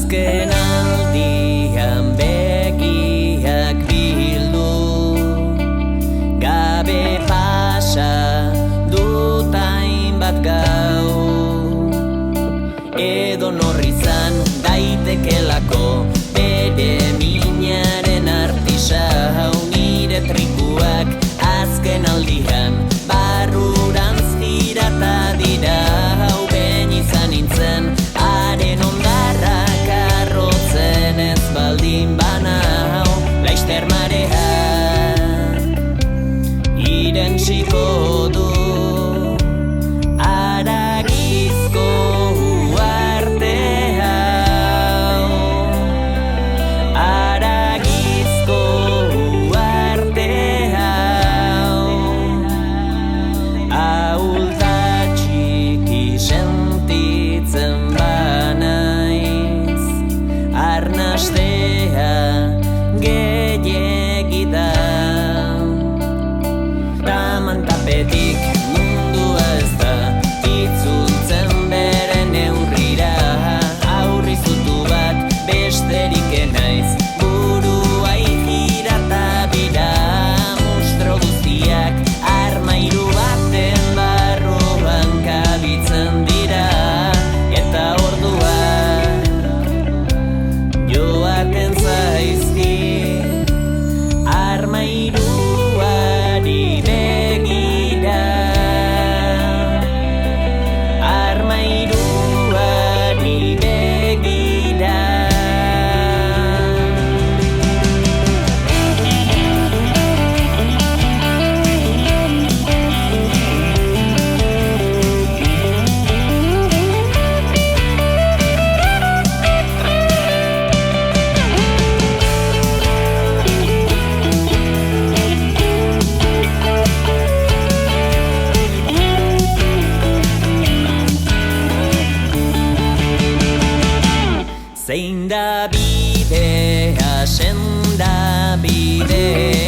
Azken aldian begiak bildu, gabe pasa dut hainbat gau. Edo norri izan daitekelako bere minaren artisau, nire trikuak azken aldian barrurantz tirata dira. Behin izan nintzen haren ondarrak arrotzen, ez baldin banau laizter mareak irentsiko du haragizko uarte hau, haragizko uarte hau, sentitzen banaiz, arnastea gehiegi da. Tamantapetik mundua ez da itzultzen bere neurrira, aurri zutu bat besterik enaiz, burua ikirata bira. Monstro guztiak armairu baten barruan kabitzen dira, eta orduak joaten zaizki armairuari begira, armairuari begira. Zein da bidea, senda bidea,